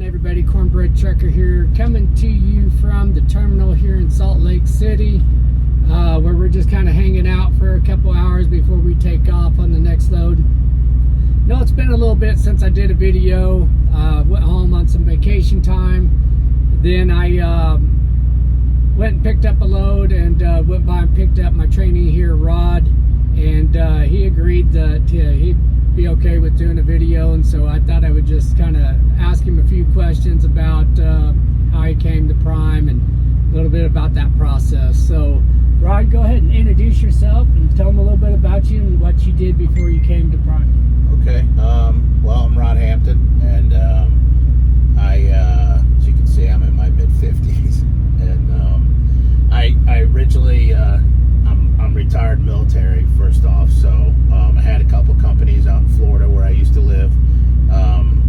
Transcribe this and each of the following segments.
on, everybody? Cornbread Trucker here, coming to you from the terminal here in Salt Lake City, where we're just kind of hanging out for a couple hours before we take off on the next load. No, it's been a little bit since I did a video. Went home on some vacation time. Then I went and picked up a load and went by and picked up my trainee here, Rod, and he agreed that he'd be okay with doing a video, and so I thought I would just kind of ask him a few questions about how he came to Prime and a little bit about that process. So Rod, go ahead and introduce yourself and tell them a little bit about you and what you did before you came to Prime. Okay, well, I'm Rod Hampton, and as you can see, I'm in my mid-50s, and I originally, I'm retired military, first off, so I had a couple companies out in Florida where I used to live,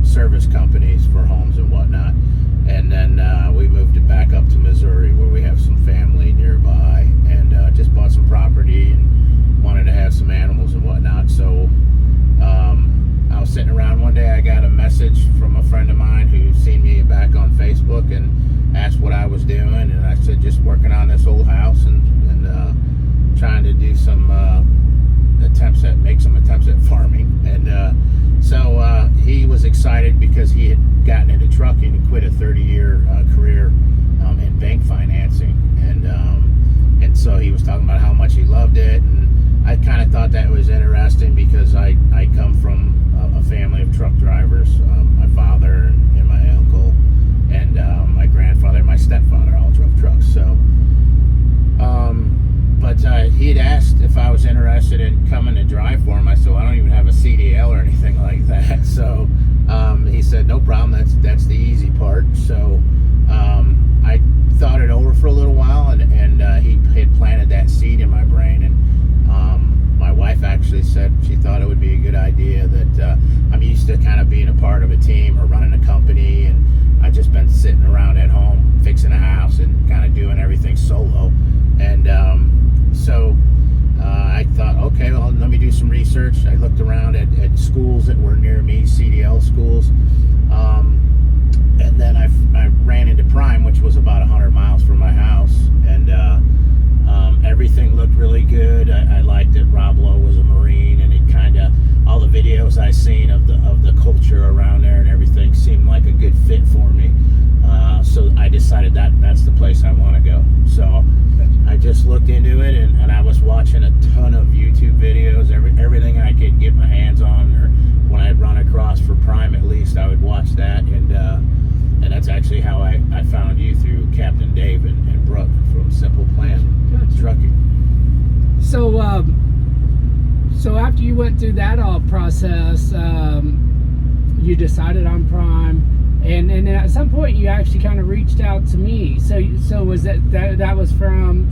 service companies for homes and whatnot, and then we moved it back up to Missouri where we have some family nearby, and just bought some property and wanted to have some animals and whatnot. So I was sitting around one day, I got a message from a friend of mine who seen me back on Facebook and asked what I was doing, and I said just working on this old house and trying to do some make some attempts at farming. And so he was excited because he had gotten into trucking and quit a 30-year career in bank financing, and so he was talking about how much he loved it, and I kind of thought that was interesting because I come from a family of truck drivers. My father and my uncle and my grandfather and my stepfather all drove trucks. So but he had asked if I was interested in coming to drive for him. I said, well, I don't even have a CDL or anything like that. So he said, no problem, that's the easy part. So I thought it over for a little while, and he had planted that seed in my brain, and my wife actually said she thought it would be a good idea, that I'm used to kind of being a part of a team or running a company, and I've just been sitting around at home fixing a house and kind of doing everything solo. And so I thought, okay, well, let me do some research. I looked around at schools that were near me, CDL schools, and then I ran into Prime, which was about 100 miles from my house, and everything looked really good. I liked it. Rob Lowe was a Marine, and it kind of, all the videos I seen of the culture around there and everything seemed like a good fit for me. So I decided that's the place I want to go. So I just looked into it, and I was watching a ton of YouTube videos, everything I could get my hands on, or when I'd run across for Prime, at least I would watch that, and that's actually how I found you, through Captain Dave and Brooke from Simple Plan Trucking. So so after you went through that all process, you decided on Prime. And at some point, you actually kind of reached out to me. So was that was from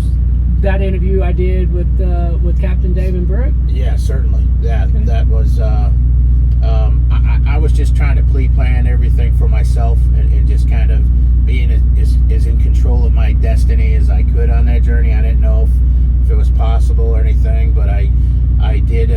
that interview I did with Captain Dave and Brooke? Yeah, certainly. Yeah, okay. That was. I was just trying to plan everything for myself, and just kind of being as in control of my destiny as I could on that journey. I didn't know if it was possible or anything, but I did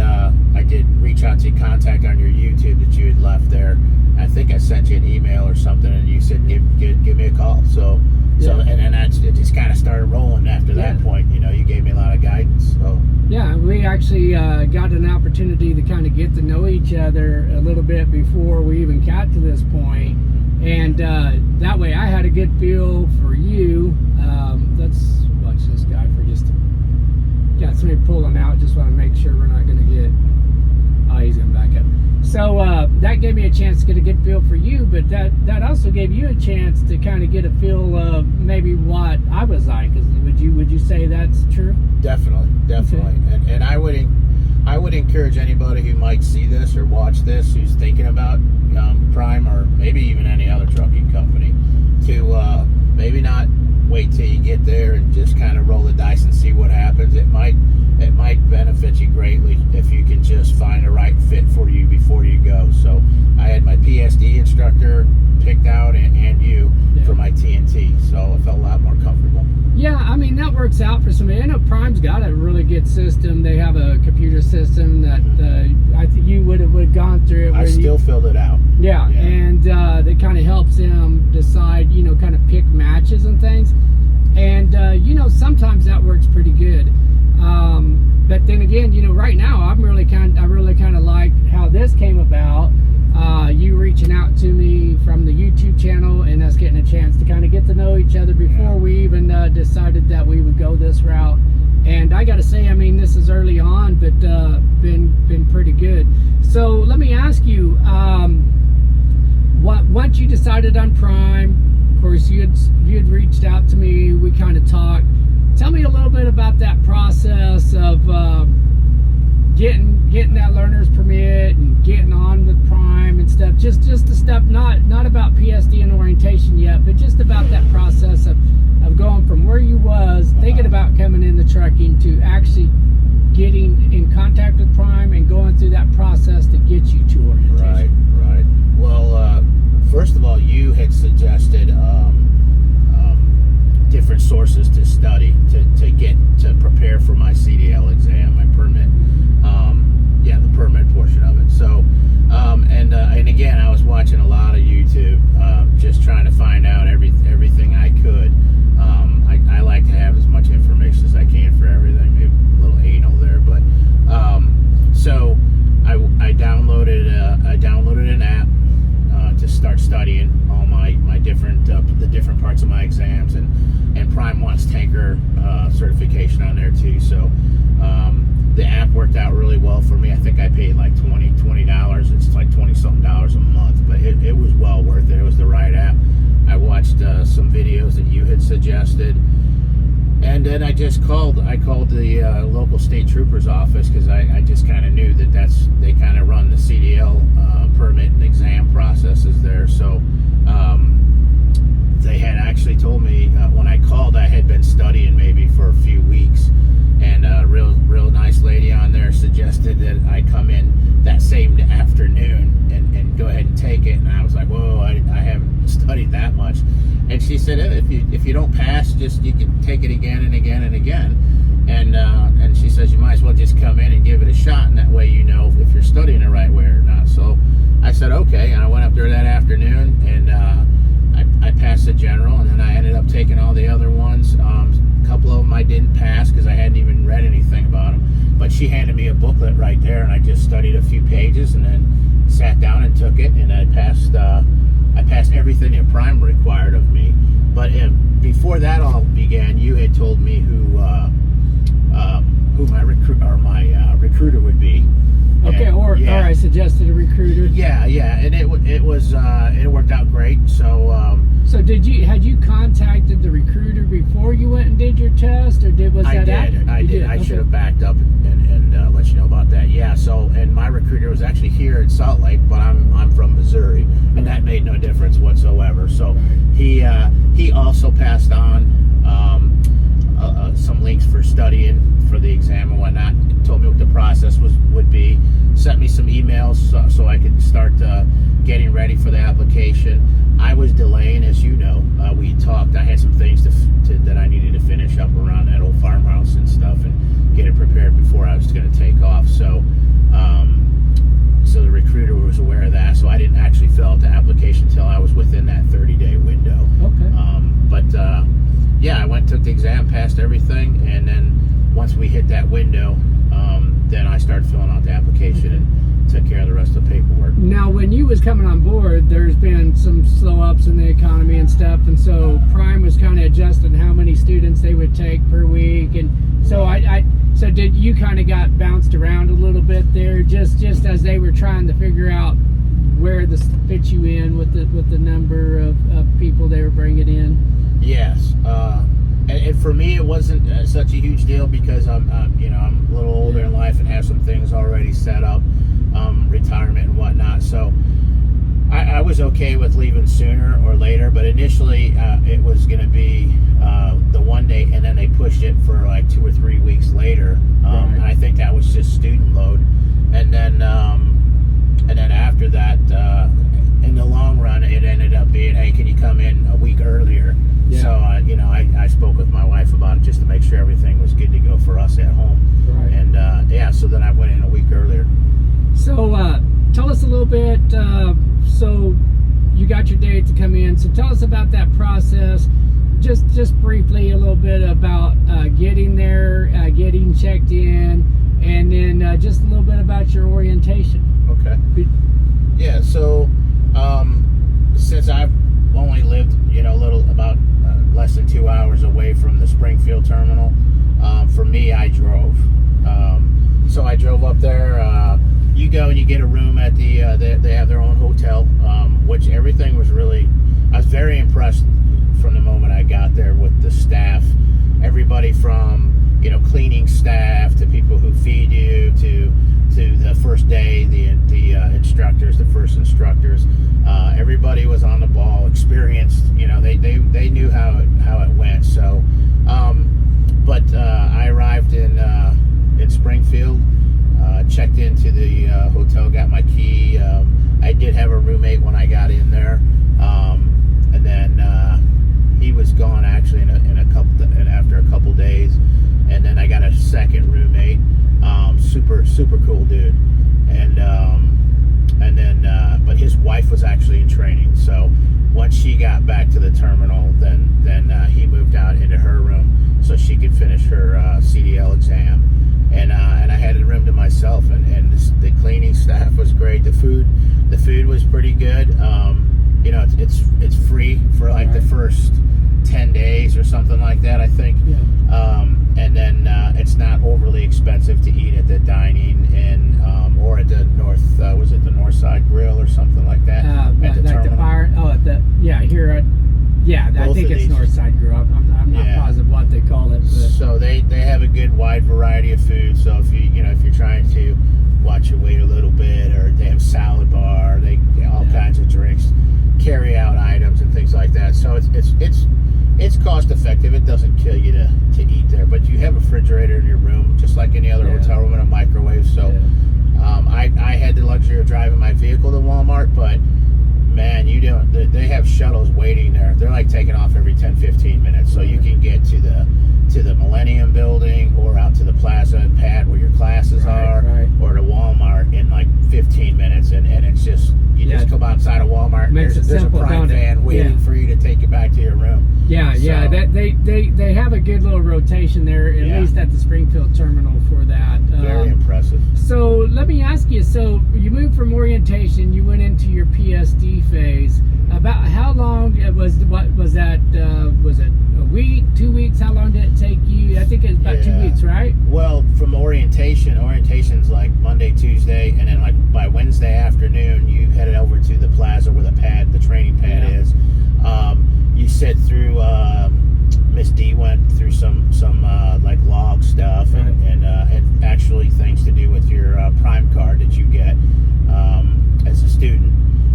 reach out to contact on your YouTube that you had left there. I think I sent you an email or something, and you said give me a call. So and then it just kind of started rolling after that point. You know, you gave me a lot of guidance. So yeah, we actually got an opportunity to kind of get to know each other a little bit before we even got to this point, and that way I had a good feel for you. Let's watch this guy for just. Got somebody pulling out. Just want to make sure we're not going to get. Oh, he's going to back up. So that gave me a chance to get a good feel for you, but that also gave you a chance to kind of get a feel of maybe what I was like. Would you say that's true? Definitely. Okay. And I would encourage anybody who might see this or watch this, who's thinking about Prime or maybe even any other trucking company, to maybe not wait till you get there and just kind of roll the dice and see what happens. It might benefit you greatly if you can just find the right fit for you before you go. So I had my PSD instructor picked out and you for my TNT, so I felt a lot more comfortable. Yeah, I mean, that works out for somebody. I know Prime's got a really good system. They have a computer system that I think you would have gone through it. I still filled it out. Yeah, and that kind of helps them decide, kind of pick matches and things. And sometimes that works pretty good. But then again, right now I really kind of like how this came about. You reaching out to me from the YouTube channel and us getting a chance to kind of get to know each other before we even decided that we would go this route. And I got to say, I mean, this is early on, but been pretty good. So let me ask you, once you decided on Prime, of course you had reached out to me. We kind of talked. Tell me a little bit about that process of getting that learner's permit and getting on with Prime and stuff. Just the step, not about PSD and orientation yet, but just about that process of going from where you was thinking about coming in the trucking to actually getting in contact with Prime and going through that process to get you to orientation. Right. Well, first of all, you had suggested different sources to study to prepare for my CDL exam, my permit. The permit portion of it. So, and again, I was watching a lot of YouTube, just trying to find out everything I could. I like to have as much information as I can for everything. Maybe a little anal there, but so I downloaded an app to start studying all my different the different parts of my exams, and Prime wants tanker certification on there too. So the app worked out really well for me. I think I paid like $20. It's like $20-something a month, but it was well worth it. It was the right app. I watched some videos that you had suggested, and then I called the local state trooper's office, because I just kind of knew that they kind of run the CDL permit and exam processes there. So they had actually told me when I called, I had been studying maybe for a few weeks, and a real nice lady on there suggested that I come in that same afternoon and go ahead and take it. And I was like, whoa, I haven't studied that much. And she said, if you don't pass, you can take it again and again and again. And she says you might as well just come in and give it a shot, and that way you know if you're studying the right way or not. So I said okay, and I went up there that afternoon, and I passed the general, and then I ended up taking all the other ones. A couple of them I didn't pass because I hadn't even read anything about them, but she handed me a booklet right there, and I just studied a few pages and then sat down and took it, and I passed everything that Prime required of me. But before that all began, you had told me who my recruiter would be. Okay, or I suggested a recruiter. Yeah, and it worked out great. So so had you contacted the recruiter before you went and did your test, or was that after? I did. I should have backed up and let you know about that. Yeah. So, and my recruiter was actually here in Salt Lake, but I'm from Missouri, and that made no difference whatsoever. So he also passed on some links for studying for the exam and whatnot. Told me what the process would be. Sent me some emails so I could start getting ready for the application. I was delaying, as you know. We talked. I had some things that I needed to finish up around that old farmhouse and stuff, and get it prepared before I was going to take off. So the recruiter was aware of that. So I didn't actually fill out the application until I was within that 30-day window. Okay. Yeah, I went, took the exam, passed everything, and then once we hit that window, then I started filling out the application and took care of the rest of the paperwork. Now, when you was coming on board, there's been some slow ups in the economy and stuff, and so Prime was kind of adjusting how many students they would take per week, and so so did you kind of got bounced around a little bit there, just as they were trying to figure out where this fit you in with the number of people they were bringing in? Yes, and for me it wasn't such a huge deal because I'm a little older in life and have some things already set up, retirement and whatnot. So I was okay with leaving sooner or later, but initially it was going to be the one day, and then they pushed it for like 2 or 3 weeks later. And I think that was just student load, and then after that, in the long run, it ended up being, hey, can you come in a week earlier? Yeah. So, you know, I spoke with my wife about it just to make sure everything was good to go for us at home. Right. And, yeah, so then I went in a week earlier. So, tell us a little bit. So, you got your date to come in. So, tell us about that process. Just briefly, a little bit about getting there, getting checked in, and then just a little bit about your orientation. Okay. Yeah, so since I've only lived, you know, about less than 2 hours away from the Springfield terminal, for me, I drove. So I drove up there. You go and you get a room at the, they have their own hotel, which everything was really, I was very impressed from the moment I got there with the staff. Everybody from, you know, cleaning staff to people who feed you to the first day, the instructors, the first instructors. Everybody was on the ball, experienced. You know, they knew how it went. So, but I arrived in Springfield, checked into the hotel, got my key. I did have a roommate when I got in there, and then he was gone actually after a couple days, and then I got a second roommate. Super cool dude, and then but his wife was actually in training, so once she got back to the terminal, then he moved out into her room so she could finish her CDL exam, and I had a room to myself, and the cleaning staff was great. The food was pretty good. You know, it's free for like the first 10 days or something like that, I think. Yeah. And then it's not overly expensive to eat at the dining in or at the was it the North Side Grill or something like that? At the like terminal. the fire. Oh, at the here at I Both think of it's these. North Side Grill. I'm not Yeah. positive what they call it. But. So they have a good wide variety of food. So if you're trying to watch your weight a little bit, or they have salad bar, they all kinds of drinks, carry out items and things like that. So it's cost effective. It doesn't kill you to eat there, but you have a refrigerator in your room just like any other hotel room, and a microwave. So I had the luxury of driving my vehicle to Walmart, but man, they have shuttles waiting there. They're like taking off every 10-15 minutes, so you can get to the Millennium building or out to the plaza and pad where your classes are, or to Walmart in like 15 minutes, and it's just just come outside of Walmart, and there's a Prime van waiting for you to take you back to your room. They have a good little rotation there, at least at the Springfield terminal for that. Very impressive. So let me ask you, so you moved from orientation, you went into your PSD phase. About how long was that? Was it a week, 2 weeks? How long did it take you? I think it's about 2 weeks, right? Well, from orientation's like Monday, Tuesday, and then like by Wednesday afternoon, you headed over to the plaza where the training pad is. You sit through. Miss D went through some like log stuff and actually things to do with your Prime card that you get as a student,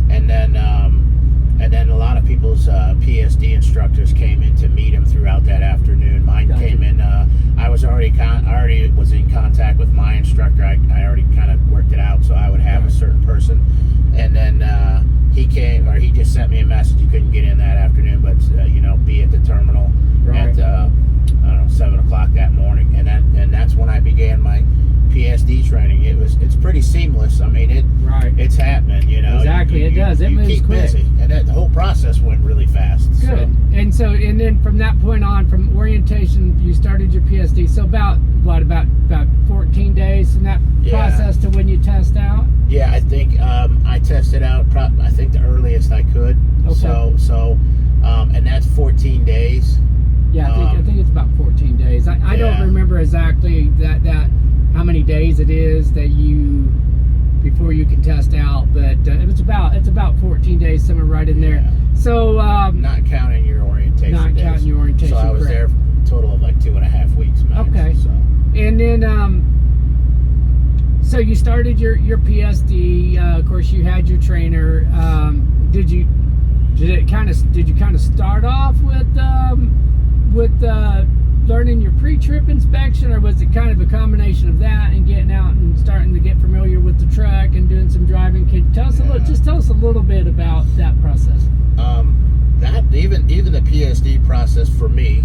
and then a lot of people's PSD instructors came in to meet him throughout that afternoon. Mine came in. I already was in contact with my instructor. I already kind of worked it out, so I would have a certain person, and then he came, or he just sent me a message. He couldn't get in that afternoon, but be at the terminal at 7 o'clock that morning, and that's when I began my PSD training. It's pretty seamless. I mean, it's happening. Exactly, it does. It moves keep quick. busy, and the whole process went really fast. Good. So. And then from that point on, from orientation, you started your PSD. So about 14 days in that process to when you test out. Yeah, I think I tested out. I think the earliest I could. Okay. So, and that's 14 days. Yeah, I think it's about 14 days. I don't remember exactly that how many days it is that you before you can test out, but it's about 14 days, somewhere right in there. So not counting your orientation. Not days. Counting your orientation. So I was there a total of like 2.5 weeks. Max, okay. So. And then so you started your PSD. Of course, you had your trainer. Did you kind of start off with learning your pre-trip inspection, or was it kind of a combination of that and getting out and starting to get familiar with the truck and doing some driving? Can you tell us tell us a little bit about that process? PSD process for me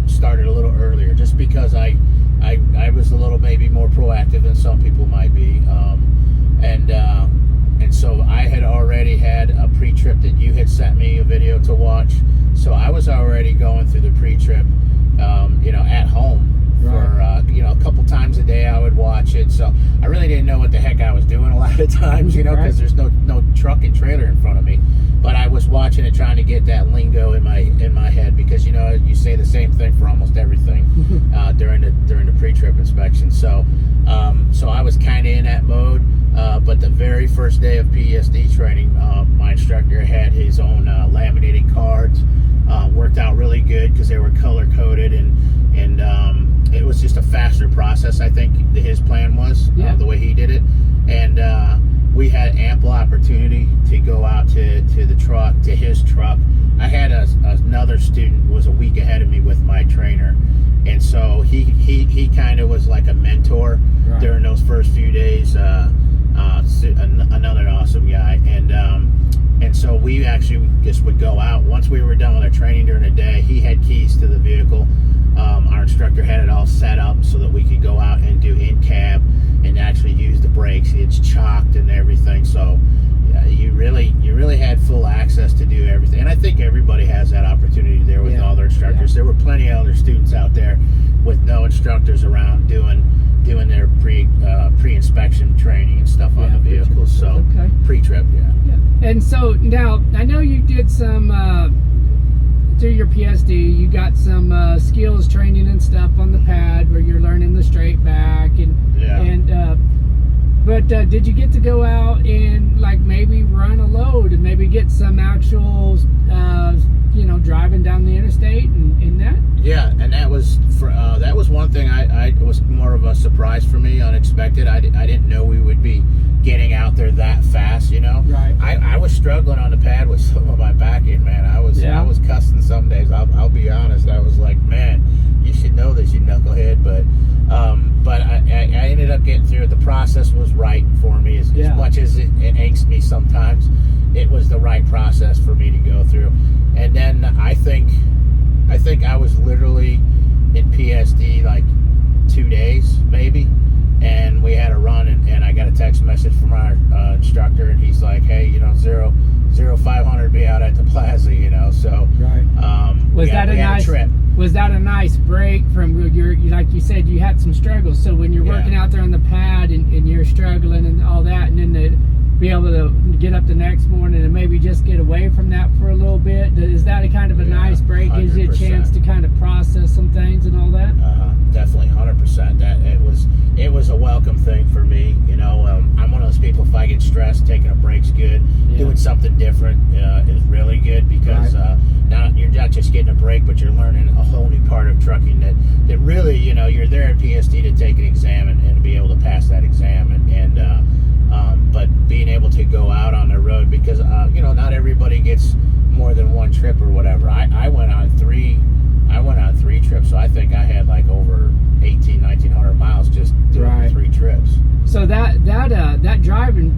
started a little earlier, just because I was a little maybe more proactive than some people might be, and so I had already had a pre-trip that you had sent me a video to watch, so I was already going through the pre-trip, at home. Right. For a couple times a day I would watch it, so I really didn't know what the heck I was doing a lot of times, because Right. there's no truck and trailer in front of me, but I was watching it, trying to get that lingo in my head, because you say the same thing for almost everything during the pre-trip inspection. So I was kind of in that mode, but the very first day of PSD training, my instructor had his own laminated cards. Worked out really good because they were color coded, and it was just a faster process. I think his plan was the way he did it, and we had ample opportunity to go out to the truck, to his truck. I had another student who was a week ahead of me with my trainer, and so he kind of was like a mentor during those first few days. Another awesome guy, and so we actually just would go out. Once we were done with our training during the day, he had keys to the vehicle. Our instructor had it all set up so that we could go out and do in-cab and actually use the brakes. It's chocked and everything, so you really had full access to do everything. And I think everybody has that opportunity there with all their instructors. There were plenty of other students out there with no instructors around doing their pre-inspection training and stuff on the vehicles. So pre-trip, And so now I know you did some through your PSD. You got some skills training and stuff on the pad where you're learning the straight back but did you get to go out and like maybe run a load and maybe get some actual driving down the interstate and that? Yeah, and that was one thing I was more of a surprise for me, unexpected. I didn't know we would be getting out there that fast, Right. I was struggling on the pad with some of my backing, man. I was cussing some days. I'll be honest. I was like, man, you should know this, you knucklehead. But I ended up getting through it. The process was right for me, as much as it angst me sometimes. It was the right process for me to go through. And then I think I was literally in PSD like 2 days maybe, and we had a run, and I got a text message from our instructor, and he's like, hey, 0500 be out at the plaza, so was that a nice trip? Was that a nice break from your, like you said, you had some struggles, so when you're working out there on the pad and you're struggling and all that, and then to be able to get up the next morning and maybe just get away from that for a little bit, is that a kind of a nice break? 100%. Gives you a chance to kind of process some things and all that? Definitely 100%. That it was a welcome thing for me. I'm one of those people, if I get stressed, taking a break's good. Doing something different is really good, because now you're not just getting a break, but you're learning a whole new part of trucking that really, you're there at PSD to take an exam and to be able to pass that exam, but being able to go out on the road, because not everybody gets more than one trip or whatever. I went on three trips, so I think I had like over 1,900 miles just doing 3 trips. So that driving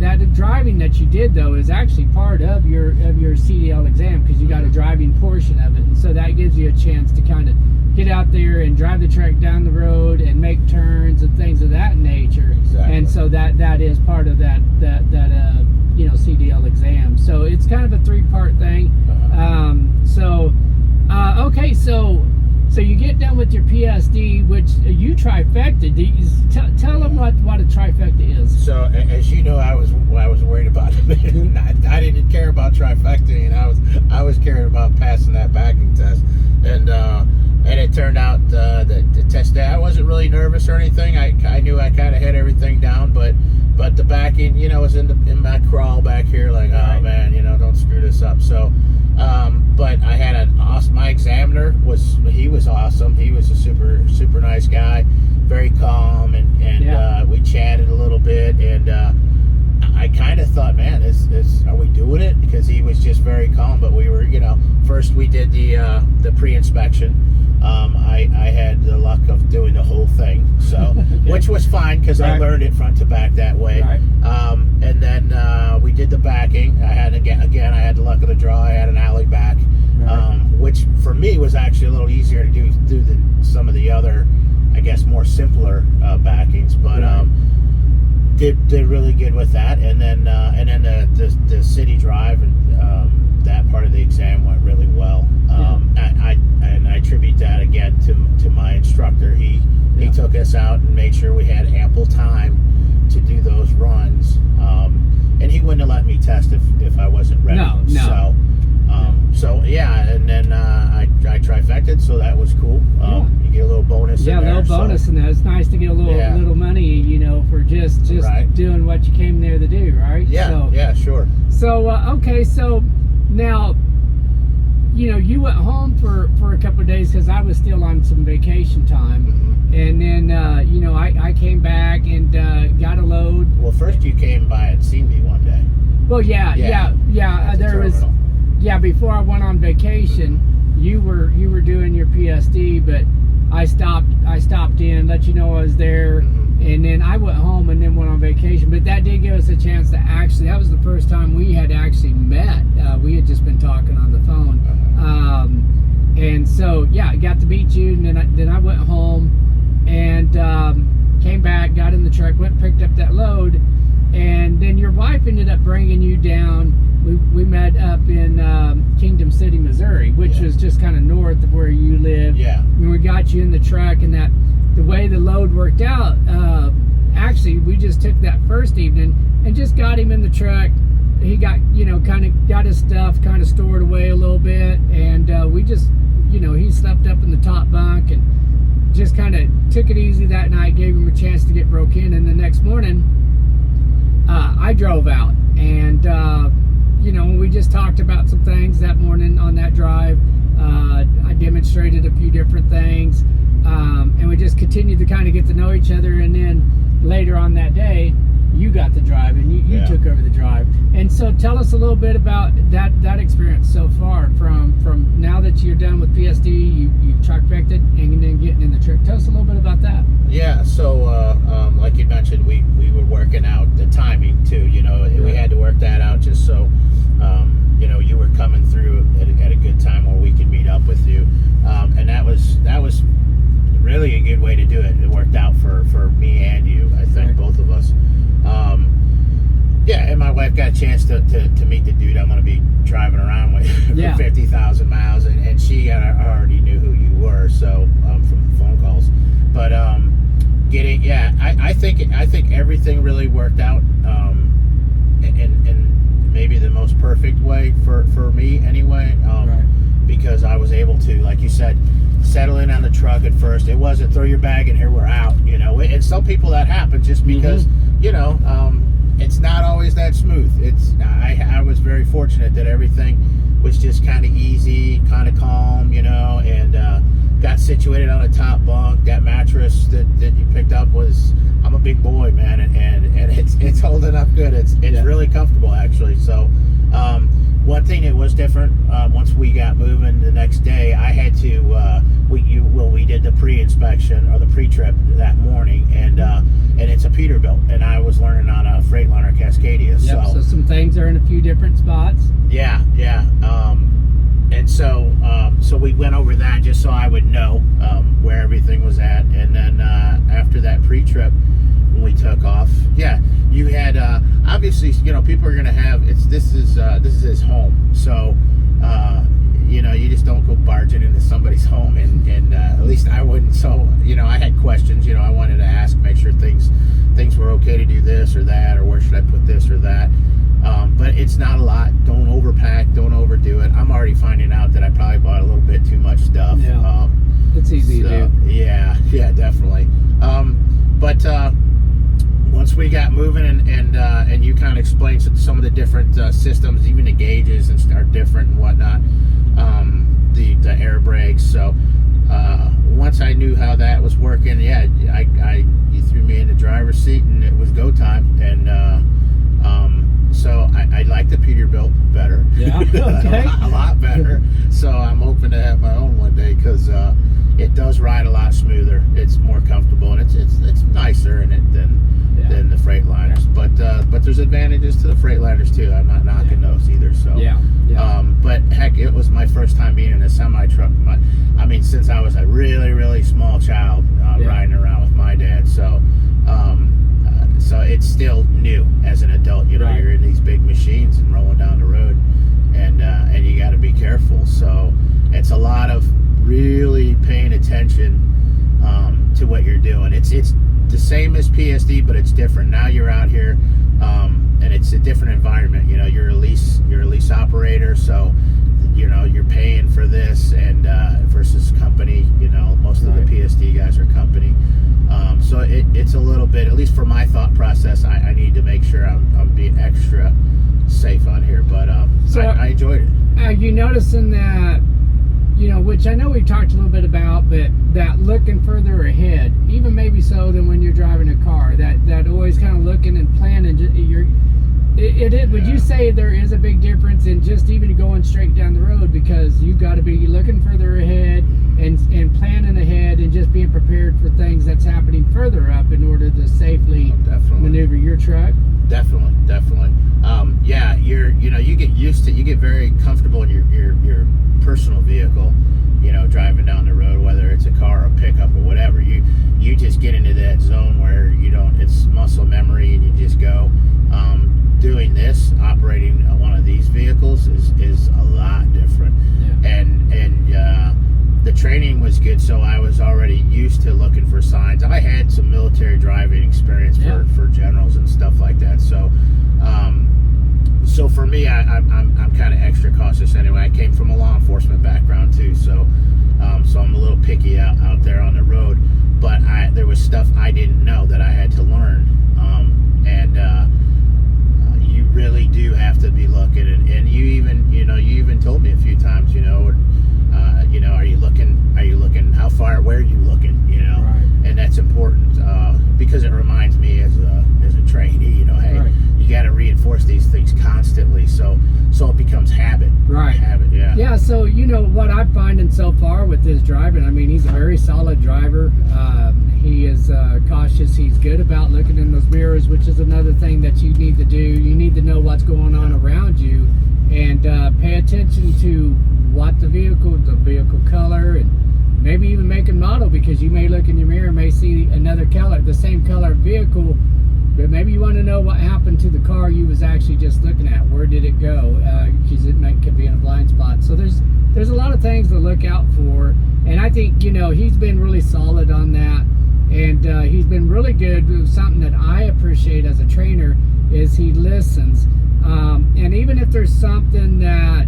that you did though is actually part of your CDL exam, because you got a driving portion of it, and so that gives you a chance to kind of get out there and drive the truck down the road and make turns and things of that nature. Exactly. And so that is part of that CDL exam. So it's kind of a 3-part thing. Okay, so you get done with your PSD, which you trifecta. Tell them what a trifecta is. So as you know, I was worried about it. I didn't care about trifecta, I was caring about passing that backing test, and it turned out the test day I wasn't really nervous or anything. I knew I kind of had everything down, but the backing, was in my crawl back here, like, oh man, don't screw this up. So. But I had my examiner was awesome. He was a super nice guy, very calm, and we chatted a little bit, and I kind of thought, man, are we doing it? Because he was just very calm. But we were, first we did the pre-inspection. I had the luck of doing the whole thing, so which was fine, because I learned it front to back that way. And then we did the backing. I had the luck of the draw. I had an alley back, which for me me was actually a little easier to do than some of the other, I guess, more simpler backings. But did really good with that, and then the city drive and that part of the exam went really well. I attribute that again to my instructor. He took us out and made sure we had ample time to do those runs, and he wouldn't have let me test if I wasn't ready. No. So yeah, and then I trifected, so that was cool. You get a little bonus. Yeah, in there, a little bonus, and it's nice to get a little money, you know, for just Right. doing what you came there to do, right? Yeah, sure. So okay, so now, you know, you went home for a couple of days because I was still on some vacation time, and then you know, I came back and got a load. Well, first you came by and seen me one day. Well, yeah. There was. Yeah, before I went on vacation, you were doing your PSD, but I stopped in, let you know I was there, and then I went home and then went on vacation. But that did give us a chance to actually, that was the first time we had actually met. We had just been talking on the phone. And so, yeah, I got to meet you, and then I went home and came back, got in the truck, went and picked up that load, and then your wife ended up bringing you down. We met up in Kingdom City, Missouri, which was just kind of north of where you live. Yeah. And we got you in the truck, and the way the load worked out, actually, we just took that first evening and just got him in the truck. He got, you know, kind of got his stuff kind of stored away a little bit, and we just, you know, he slept up in the top bunk and just kind of took it easy that night, gave him a chance to get broke in, and the next morning, I drove out, and you know, we just talked about some things that morning on that drive. I demonstrated a few different things, and we just continued to kind of get to know each other. And then later on that day, you got the drive, and you took over the drive. And so tell us a little bit about that experience so far, from now that you're done with PSD, you trifected, and then getting in the truck. Tell us a little bit about that. Yeah, so like you mentioned, we were working out the timing too. You know, we had to work that out just so you know, you were coming through at a good time where we could meet up with you, and that was really a good way to do it. It worked out for me and you, I think, both of us. Yeah, and my wife got a chance to meet the dude I'm going to be driving around with for 50,000 miles, and she already knew who you were, so from the phone calls. But I think everything really worked out, in maybe the most perfect way for me anyway, because I was able to, like you said, settle in on the truck at first. It wasn't throw your bag and here we're out, you know. And some people that happen just because, you know, it's not always that smooth. I was very fortunate that everything was just kind of easy, kind of calm, you know, and got situated on a top bunk. That mattress that you picked up was, I'm a big boy, man, and it's holding up good. It's really comfortable, actually. So one thing that was different, once we got moving the next day, I had to we did the pre-inspection or the pre-trip that morning, and it's a Peterbilt, and I was learning on a Freightliner Cascadia. So some things are in a few different spots. Yeah. And so we went over that just so I would know where everything was at. And then after that pre-trip, when we took off, you had obviously, you know, people are gonna have this is his home, so you know, you just don't go barging into somebody's home, and at least I wouldn't. So, you know, I had questions, you know, I wanted to ask, make sure things were okay to do this or that, or where should I put this or that. But it's not a lot. Don't overpack, don't overdo it. I'm already finding out that I probably bought a little bit too much stuff. Yeah, it's easy to do. Yeah, definitely. But once we got moving, and you kind of explained some of the different systems, even the gauges are different and whatnot. The air brakes. So once I knew how that was working, you threw me in the driver's seat, and it was go time. And so I like the Peterbilt better. Yeah, okay. a lot better. So I'm hoping to have my own one day, because it does ride a lot smoother. It's more comfortable, and it's nicer in it than the Freightliners. But there's advantages to the Freightliners too. I'm not knocking those either. So but heck, it was my first time being in a semi truck. I mean, since I was a really, really small child, riding around with my dad. So, so it's still new as an adult. You know, Right. you're in these big machines and rolling down the road, and you got to be careful. So it's a lot of really paying attention to what you're doing. It's the same as PSD, but it's different. Now you're out here, and it's a different environment. You know, you're a lease operator, so you know you're paying for this, and versus company. You know, most of the PSD guys are company. So it's a little bit, at least for my thought process, I need to make sure I'm being extra safe on here. But so I enjoyed it. Are you noticing that, you know, which I know we talked a little bit about, but that looking further ahead, even maybe so than when you're driving a car, that always kind of looking and planning, would you say there is a big difference in just even going straight down the road, because you've got to be looking further ahead and planning ahead and just being prepared for things that's happening further up in order to safely maneuver your truck? Definitely. Yeah, you get used to, you get very comfortable in your personal vehicle, you know, driving down the road, whether it's a car or a pickup or whatever. You just get into that zone where you don't, it's muscle memory, and you just go. Doing this, operating one of these vehicles is a lot different. Yeah. And the training was good, so I was already used to looking for signs. I had some military driving experience for generals and stuff like that. So so for me, I'm kind of extra cautious anyway. I came from a law enforcement background too, so so I'm a little picky out there on the road. But there was stuff I didn't know that I had to learn, and you really do have to be looking. And you even told me a few times, are you looking how far, where are you looking, right. And that's important, because it reminds me as a trainee, hey, right. You got to reinforce these things constantly, so it becomes habit. Right. Habit, yeah. Yeah, so what I'm finding so far with his driving, I mean, he's a very solid driver. He is cautious. He's good about looking in those mirrors, which is another thing that you need to do. You need to know what's going on around you, and pay attention to what the vehicle color, and maybe even make and model, because you may look in your mirror and may see another color, the same color vehicle, but maybe you want to know what happened to the car you was actually just looking at. Where did it go? Because could be in a blind spot. So there's a lot of things to look out for, and I think he's been really solid on that, and he's been really good. Something that I appreciate as a trainer is he listens, and even if there's something that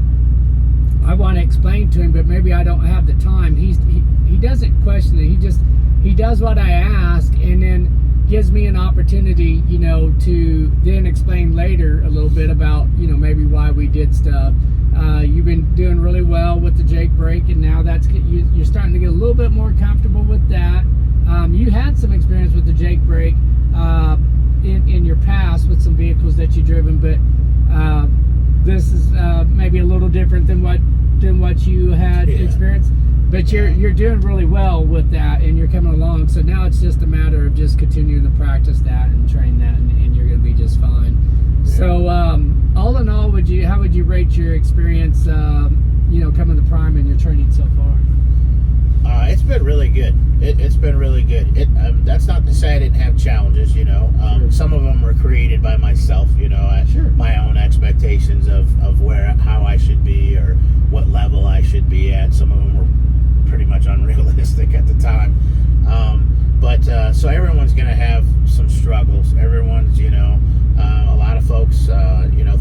I want to explain to him, but maybe I don't have the time, he doesn't question it. He does what I ask, and then gives me an opportunity, to then explain later a little bit about, maybe why we did stuff. You've been doing really well with the Jake brake, and now you're starting to get a little bit more comfortable with that. You had some experience with the Jake brake in your past with some vehicles that you've driven, but this is maybe a little different than what you had experienced. But you're doing really well with that, and you're coming along. So now it's just a matter of just continuing to practice that and train that, and you're going to be just fine. Yeah. So all in all, how would you rate your experience, coming to Prime and your training so far? It's been really good. It's been really good. That's not to say I didn't have challenges. Sure. Some of them were created by myself. Sure. My own expectations of how I should be or what level I should be at. Some of them were pretty much unrealistic at the time. But so everyone's going to have some struggles. Everyone's, a lot of folks,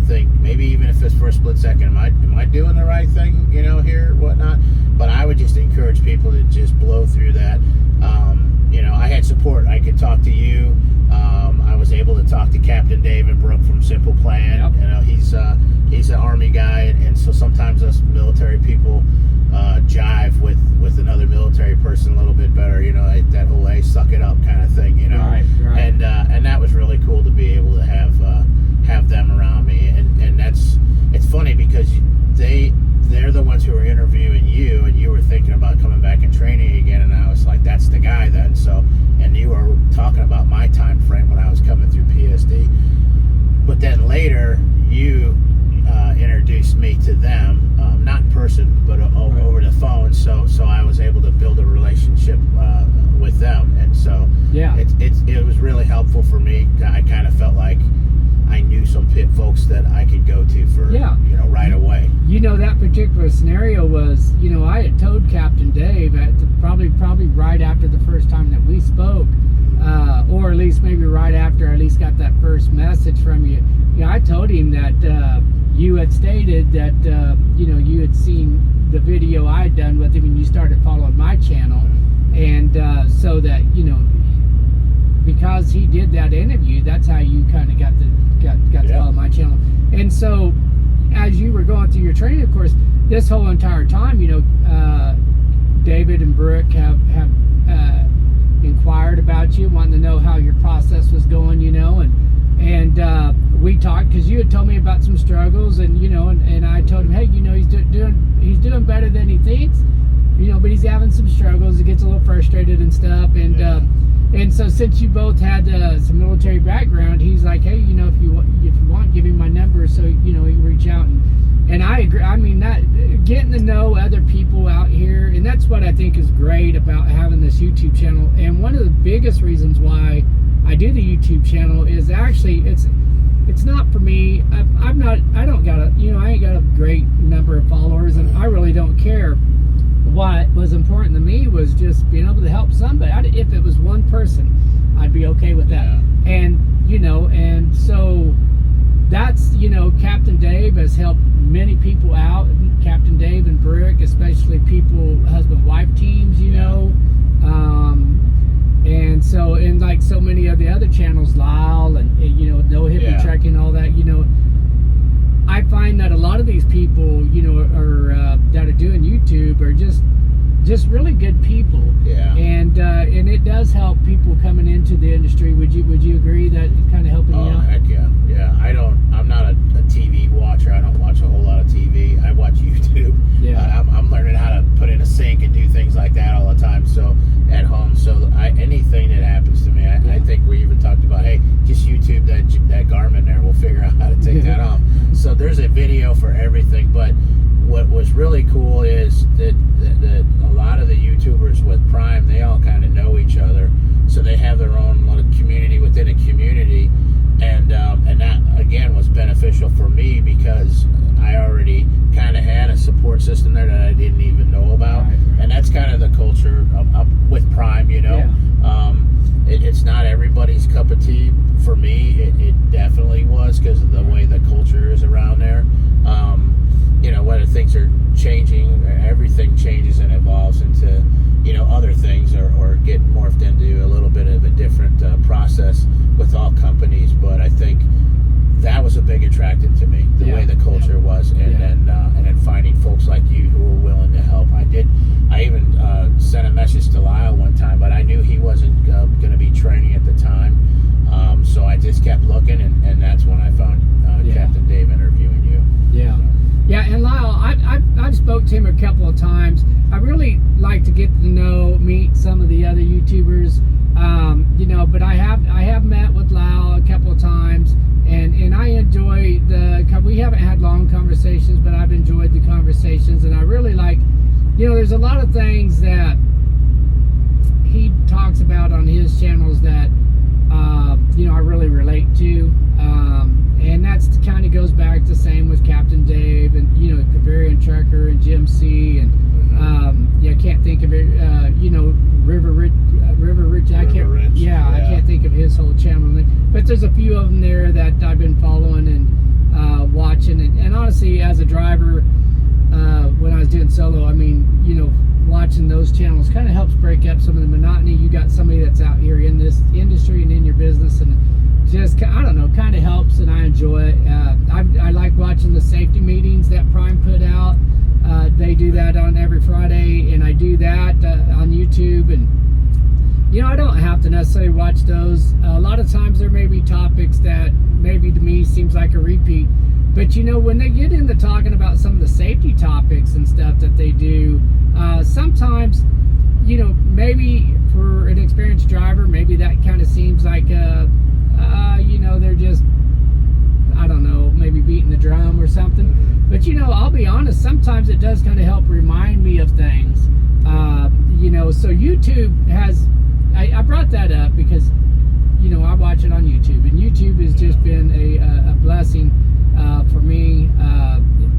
think maybe even if it's for a split second, am I doing the right thing, here, whatnot. But I would just encourage people to just blow through that. I had support. I could talk to you. I was able to talk to Captain David Brooke from Simple Plan. Yep. He's an Army guy, and so sometimes us military people jive with another military person a little bit better. That whole "hey, suck it up" kind of thing. Right. And that was really cool to be able to have them around me, and it's funny because they're the ones who are interviewing you, and you were thinking about coming back and training again, and I was like, that's the guy then. So, and you were talking about my time frame when I was coming through PSD, but then later you introduced me to them, not in person, but over the phone. so I was able to build a relationship with them, and so Yeah. it was really helpful for me. I kind of felt like I knew some pit folks that I could go to for right away. That particular scenario was, I had told Captain Dave at probably right after the first time that we spoke, or at least maybe right after I at least got that first message from you. I told him that you had stated that you had seen the video I had done with him, and you started following my channel, and so that because he did that interview, that's how you kind of got to follow my channel. And so as you were going through your training, of course, this whole entire time, David and Brooke have inquired about you, wanting to know how your process was going, and we talked because you had told me about some struggles, and and I told him, hey, he's doing better than he thinks, but he's having some struggles. He gets a little frustrated and stuff, and so since you both had some military background, he's like, hey, if you want, give me my number, so you can reach out. And I agree. I mean, that getting to know other people out here, and that's what I think is great about having this YouTube channel. And one of the biggest reasons why I do the YouTube channel is actually it's not for me. I ain't got a great number of followers, and I really don't care. What was important to me was just being able to help somebody. If it was one person, I'd be okay with that. Yeah. And so that's, Captain Dave has helped many people out. Captain Dave and Brooke, especially people, husband-wife teams, and so, and like so many of the other channels, Lyle and No Hippie Trekking, all that, I find that a lot of these people, that are doing YouTube are just really good people. Yeah. And it does help people coming into the industry. Would you agree that it kind of helping you out? Oh, heck yeah. Yeah. I'm not a TV watcher. I don't watch a whole lot of TV. I watch YouTube. Yeah. I'm learning how to put in a sink and do things like that all the time. So at home, anything that happens to me, I think we even talked about, hey, just YouTube that garment there. We'll figure out how to take that off. So there's a video for everything. But what was really cool is that a lot of the YouTubers with Prime, they all kind of know each other, so they have their own little community within a community, and that again was beneficial for me because I already kind of had a support system there that I didn't even know about, right. And that's kind of the culture with Prime, It's not everybody's cup of tea. For me, it definitely was because of the way the culture is around there. Whether things are changing, everything changes and evolves into, other things or get morphed into a little bit of a different process with all companies. But I think that was a big attractant to me, the way the culture was, and then finding folks like you who were willing to help. I even sent a message to Lyle one time, but I knew he wasn't going to be training at the time, so I just kept looking, and that's when I found Captain Dave interviewing you. Yeah. Yeah, and Lyle, I've spoke to him a couple of times. I really like to get to meet some of the other YouTubers, but I have met with Lyle a couple of times, and I enjoy we haven't had long conversations, but I've enjoyed the conversations, and I really like, there's a lot of things that he talks about on his channels that, I really relate to, and that's kind of goes back to same with Captain Dave and Kavarian Trucker and Jim C and I can't think of it. River Rich. I can't think of his whole channel, but there's a few of them there that I've been following and watching. And honestly, as a driver, when I was doing solo, watching those channels kind of helps break up some of the monotony. You got somebody that's out here in this industry and in your business, and just, kind of helps, and I enjoy it. I like watching the safety meetings that Prime put out. They do that on every Friday, and I do that on YouTube, and I don't have to necessarily watch those. A lot of times there may be topics that maybe to me seems like a repeat, but when they get into talking about some of the safety topics and stuff that they do, sometimes maybe for an experienced driver, maybe that kind of seems like they're just, I don't know, maybe beating the drum or something. But I'll be honest, sometimes it does kind of help remind me of things. You know, so YouTube has, I brought that up because, you know, I watch it on YouTube, and YouTube has just been a blessing for me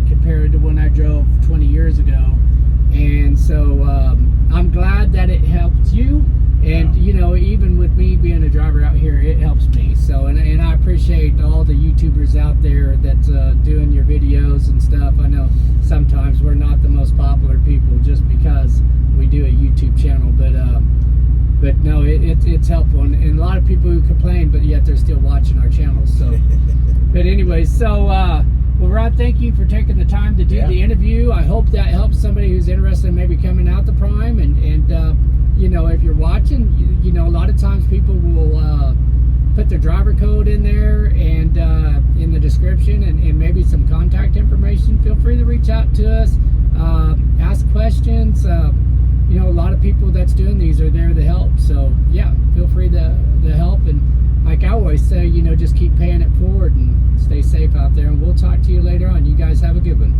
compared to when I drove 20 years ago. And so I'm glad that it helped you. And, you know, even with me being a driver out here, it helps me. So, and I appreciate all the YouTubers out there that's doing your videos and stuff. I know sometimes we're not the most popular people just because we do a YouTube channel, but no, it's helpful. And a lot of people who complain, but yet they're still watching our channel. So, but anyways, so, well, Rod, thank you for taking the time to do the interview. I hope that helps somebody who's interested in maybe coming out to Prime. And you know, if you're watching, you know, a lot of times people will put their driver code in there and in the description and maybe some contact information. Feel free to reach out to us, ask questions. You know, a lot of people that's doing these are there to help. So, yeah, feel free to help. And like I always say, you know, just keep paying it forward and stay safe out there. And we'll talk to you later on. You guys have a good one.